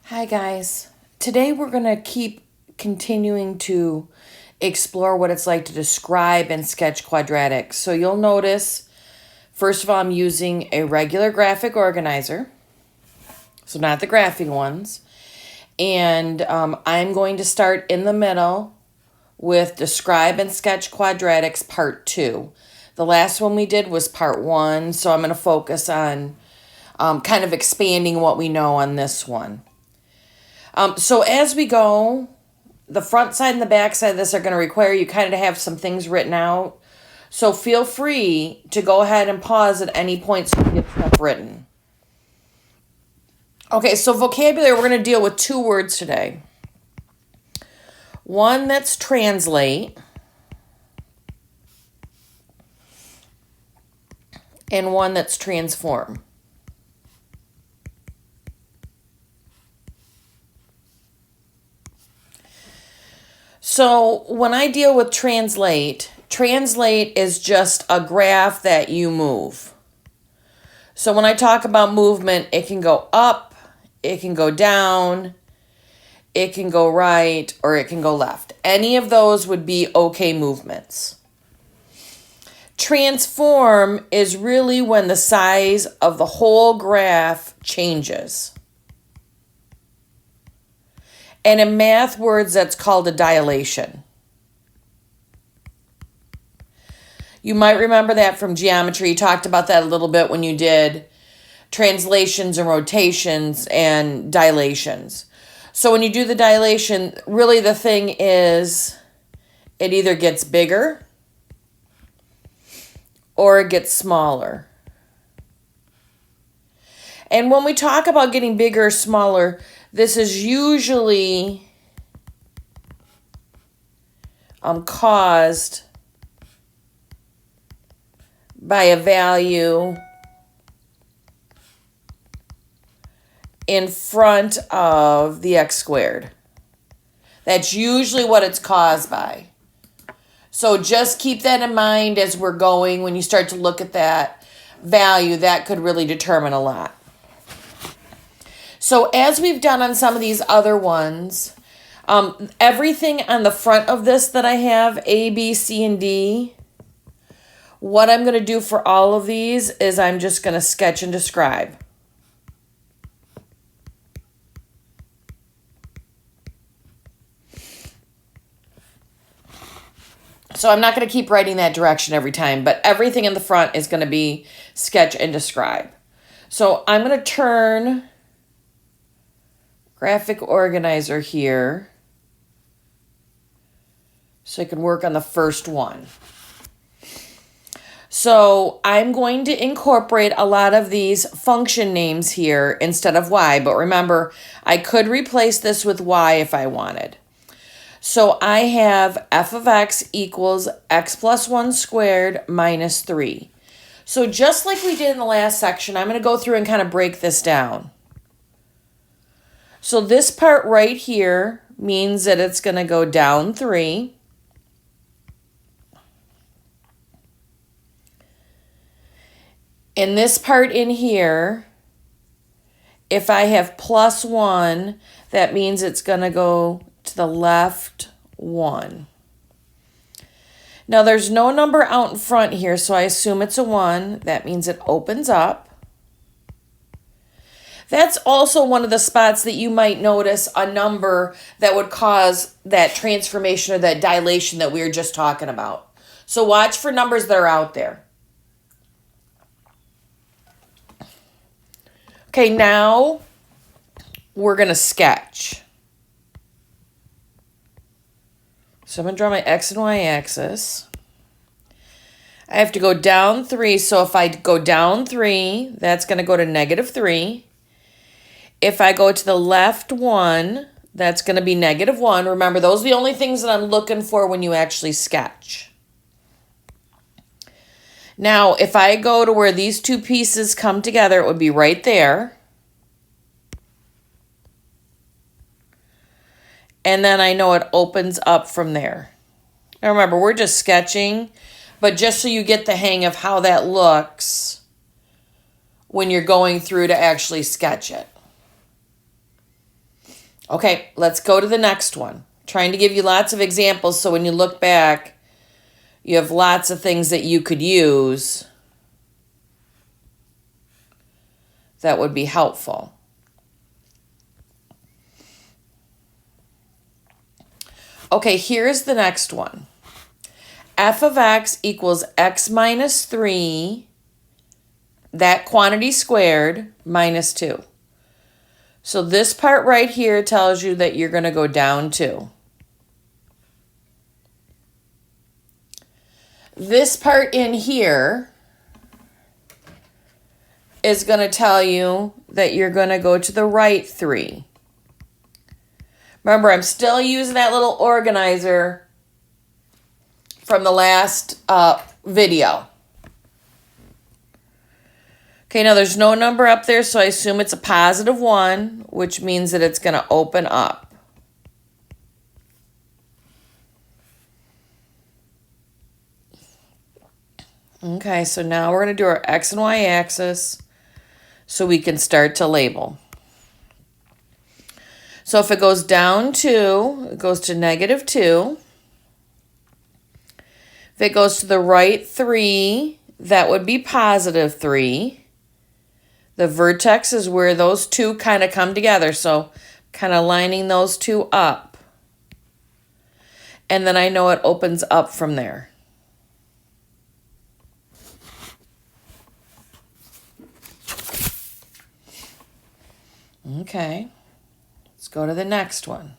Hi guys. Today we're going to keep continuing to explore what it's like to describe and sketch quadratics. So you'll notice, first of all, I'm using a regular graphic organizer. So not the graphing ones. And I'm going to start in the middle with Describe and Sketch Quadratics Part 2. The last one we did was Part 1, so I'm going to focus on kind of expanding what we know on this one. So as we go, the front side and the back side of this are going to require you kind of have some things written out. So feel free to go ahead and pause at any point so you get stuff written. Okay, so vocabulary, we're going to deal with two words today. One that's translate, and one that's transform. So when I deal with translate is just a graph that you move. So when I talk about movement, it can go up, it can go down, it can go right, or it can go left. Any of those would be okay movements. Transform is really when the size of the whole graph changes. And in math words, that's called a dilation. You might remember that from geometry. You talked about that a little bit when you did translations and rotations and dilations. So when you do the dilation, really the thing is it either gets bigger or it gets smaller. And when we talk about getting bigger or smaller, this is usually caused by a value in front of the x squared. That's usually what it's caused by. So just keep that in mind as we're going. When you start to look at that value, that could really determine a lot. So as we've done on some of these other ones, everything on the front of this that I have, A, B, C, and D, what I'm going to do for all of these is I'm just going to sketch and describe. So I'm not going to keep writing that direction every time, but everything in the front is going to be sketch and describe. So I'm going to turn graphic organizer here so I can work on the first one. So I'm going to incorporate a lot of these function names here instead of y, but remember, I could replace this with y if I wanted. So I have f of x equals x plus 1 squared minus 3. So just like we did in the last section, I'm going to go through and kind of break this down. So this part right here means that it's going to go down 3. And this part in here, if I have plus 1, that means it's going to go to the left 1. Now there's no number out in front here, so I assume it's a 1. That means it opens up. That's also one of the spots that you might notice a number that would cause that transformation or that dilation that we were just talking about. So watch for numbers that are out there. Okay, now we're going to sketch. So I'm going to draw my x and y axis. I have to go down 3, so if I go down 3, that's going to go to negative 3. If I go to the left 1, that's going to be negative 1. Remember, those are the only things that I'm looking for when you actually sketch. Now, if I go to where these two pieces come together, it would be right there. And then I know it opens up from there. Now remember, we're just sketching, but just so you get the hang of how that looks when you're going through to actually sketch it. Okay, let's go to the next one. Trying to give you lots of examples so when you look back, you have lots of things that you could use that would be helpful. Okay, here's the next one. F of x equals x minus 3, that quantity squared, minus 2. So this part right here tells you that you're going to go down 2. This part in here is going to tell you that you're going to go to the right 3. Remember, I'm still using that little organizer from the last video. Okay, now there's no number up there, so I assume it's a positive 1, which means that it's going to open up. Okay, so now we're going to do our x and y axis so we can start to label. So if it goes down 2, it goes to negative 2. If it goes to the right 3, that would be positive 3. The vertex is where those two kind of come together, so kind of lining those two up. And then I know it opens up from there. Okay, let's go to the next one.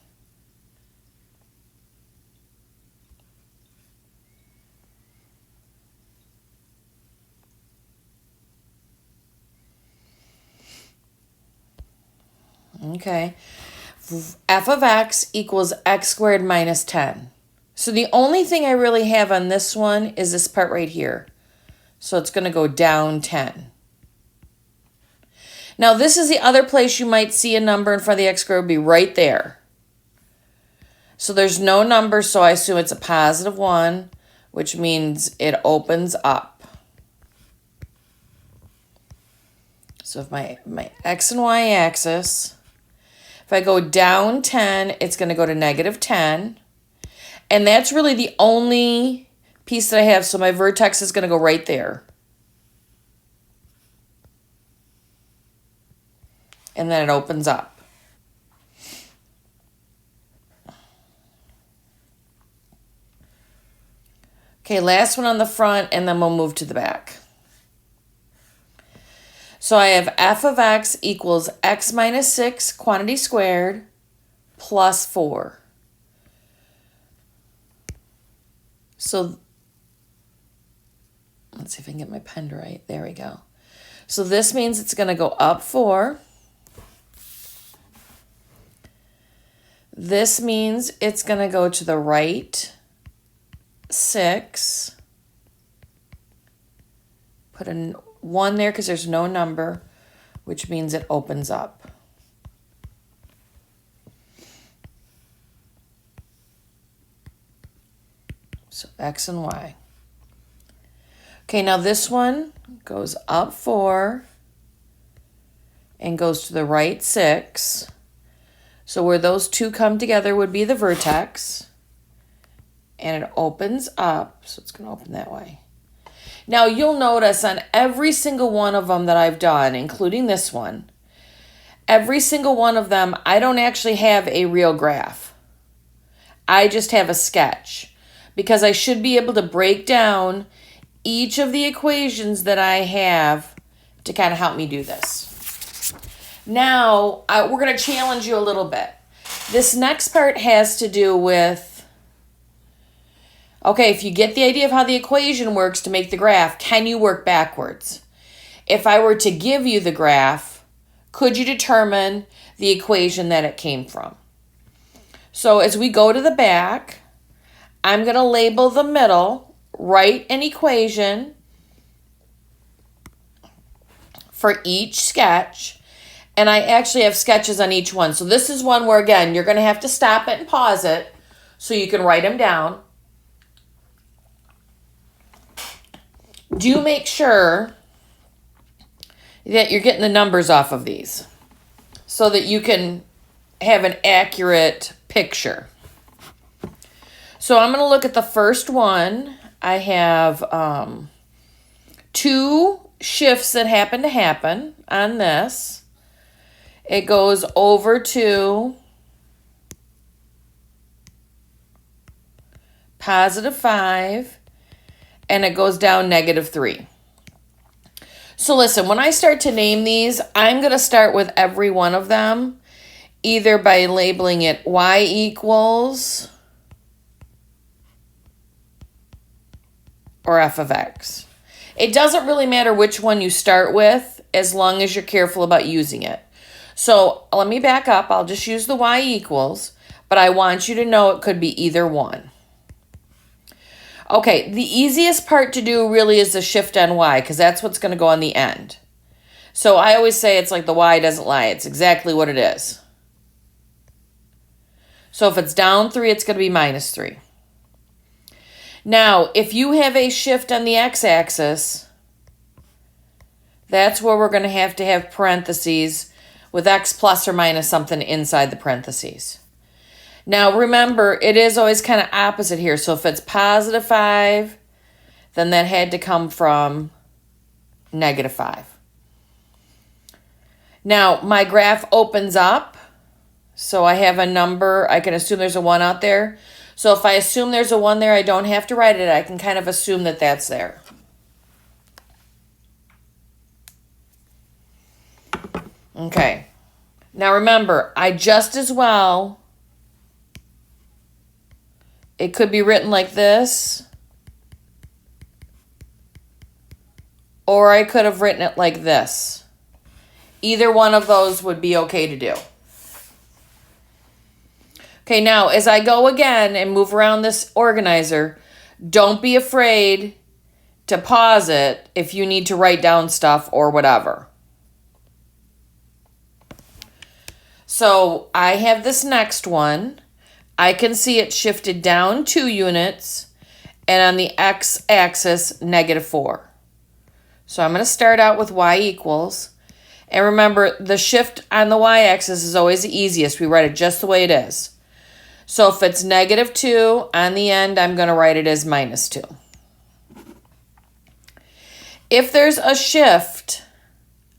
Okay, f of x equals x squared minus 10. So the only thing I really have on this one is this part right here. So it's going to go down 10. Now this is the other place you might see a number in front of the x squared, would be right there. So there's no number, so I assume it's a positive 1, which means it opens up. So if my x and y axis, if I go down 10, it's going to go to negative 10. And that's really the only piece that I have, so my vertex is going to go right there. And then it opens up. Okay, last one on the front, and then we'll move to the back. So I have f of x equals x minus 6 quantity squared plus 4. So let's see if I can get my pen right. There we go. So this means it's going to go up 4. This means it's going to go to the right 6. Put a 1 there because there's no number, which means it opens up. So x and y. Okay, now this one goes up 4 and goes to the right 6. So where those two come together would be the vertex. And it opens up, so it's going to open that way. Now you'll notice on every single one of them that I've done, including this one, every single one of them, I don't actually have a real graph. I just have a sketch because I should be able to break down each of the equations that I have to kind of help me do this. Now, we're going to challenge you a little bit. This next part has to do with, okay, if you get the idea of how the equation works to make the graph, can you work backwards? If I were to give you the graph, could you determine the equation that it came from? So as we go to the back, I'm going to label the middle, write an equation for each sketch, and I actually have sketches on each one. So this is one where, again, you're going to have to stop it and pause it so you can write them down. Do make sure that you're getting the numbers off of these so that you can have an accurate picture. So I'm going to look at the first one. I have 2 shifts that happen to happen on this. It goes over to +5, and it goes down -3. So listen, when I start to name these, I'm going to start with every one of them, either by labeling it y equals or f of x. It doesn't really matter which one you start with as long as you're careful about using it. So let me back up. I'll just use the y equals, but I want you to know it could be either one. Okay, the easiest part to do really is the shift on y, because that's what's going to go on the end. So I always say it's like the y doesn't lie. It's exactly what it is. So if it's down 3, it's going to be -3. Now, if you have a shift on the x-axis, that's where we're going to have parentheses with x plus or minus something inside the parentheses. Now, remember, it is always kind of opposite here. So if it's +5, then that had to come from -5. Now, my graph opens up. So I have a number. I can assume there's a 1 out there. So if I assume there's a 1 there, I don't have to write it. I can kind of assume that that's there. Okay. Now remember, I just as well, it could be written like this, or I could have written it like this. Either one of those would be okay to do. Okay, now as I go again and move around this organizer, don't be afraid to pause it if you need to write down stuff or whatever. So I have this next one. I can see it shifted down 2 units, and on the x-axis, -4. So I'm going to start out with y equals. And remember, the shift on the y-axis is always the easiest. We write it just the way it is. So if it's -2, on the end, I'm going to write it as -2. If there's a shift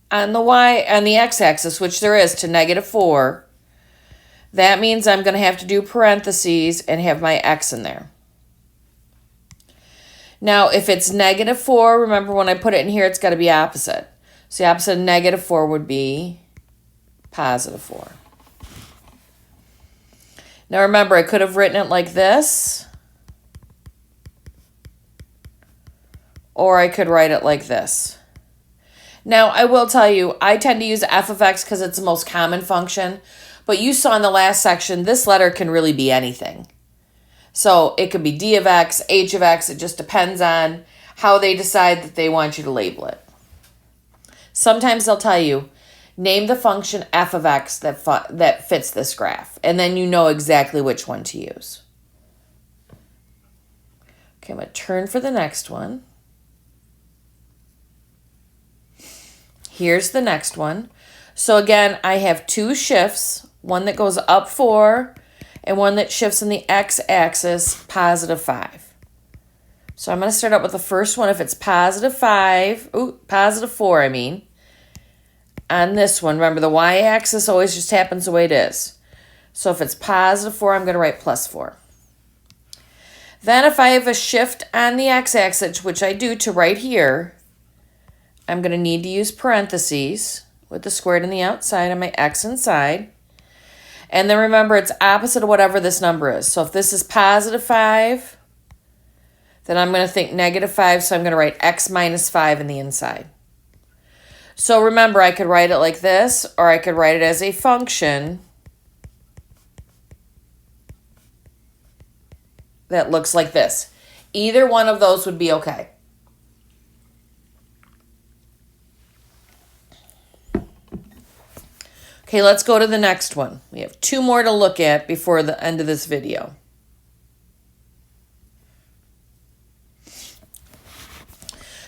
on the x-axis, which there is, to -4, that means I'm going to have to do parentheses and have my x in there. Now, if it's -4, remember when I put it in here, it's got to be opposite. So the opposite of -4 would be +4. Now remember, I could have written it like this, or I could write it like this. Now, I will tell you, I tend to use f of x because it's the most common function, but you saw in the last section, this letter can really be anything. So it could be d of x, h of x, it just depends on how they decide that they want you to label it. Sometimes they'll tell you, name the function f of x that fits this graph, and then you know exactly which one to use. Okay, I'm going to turn for the next one. Here's the next one. So again, I have 2 shifts, one that goes up 4 and one that shifts in the x-axis, +5. So I'm going to start out with the first one. If it's +4, I mean. On this one, remember the y-axis always just happens the way it is. So if it's +4, I'm going to write +4. Then if I have a shift on the x-axis, which I do to right here, I'm going to need to use parentheses with the squared on the outside and my x inside. And then remember, it's opposite of whatever this number is. So if this is +5, then I'm going to think -5, so I'm going to write x minus 5 in the inside. So remember, I could write it like this, or I could write it as a function that looks like this. Either one of those would be okay. Okay, let's go to the next one. We have 2 more to look at before the end of this video.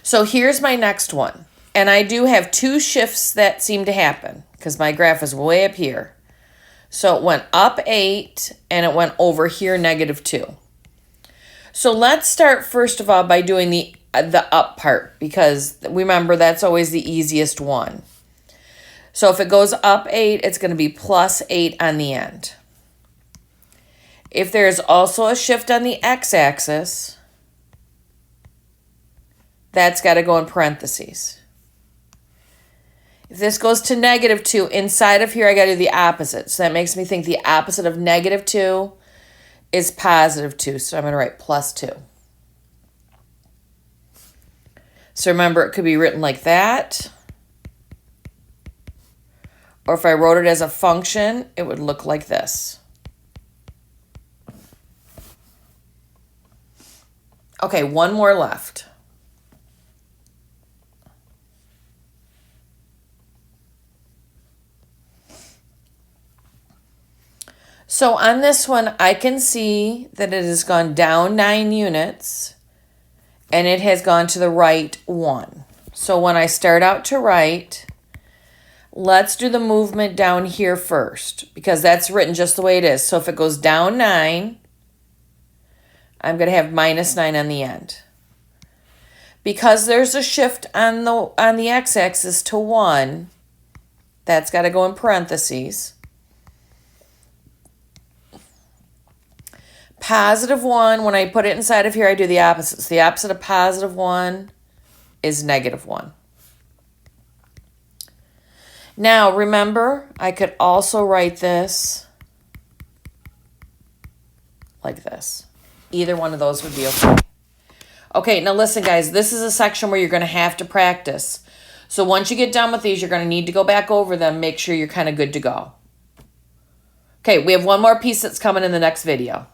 So here's my next one. And I do have 2 shifts that seem to happen because my graph is way up here. So it went up 8 and it went over here -2. So let's start first of all by doing the up part, because remember that's always the easiest one. So if it goes up 8, it's going to be +8 on the end. If there's also a shift on the x-axis, that's got to go in parentheses. If this goes to -2, inside of here I got to do the opposite. So that makes me think the opposite of -2 is +2. So I'm going to write +2. So remember, it could be written like that. Or if I wrote it as a function, it would look like this. Okay, one more left. So on this one, I can see that it has gone down 9 units and it has gone to the right 1. So when I start out to write, let's do the movement down here first, because that's written just the way it is. So if it goes down 9, I'm going to have -9 on the end. Because there's a shift on the x-axis to 1, that's got to go in parentheses. +1, when I put it inside of here, I do the opposite. So the opposite of +1 is -1. Now, remember, I could also write this like this. Either one of those would be okay. Okay, now listen, guys. This is a section where you're going to have to practice. So once you get done with these, you're going to need to go back over them, make sure you're kind of good to go. Okay, we have one more piece that's coming in the next video.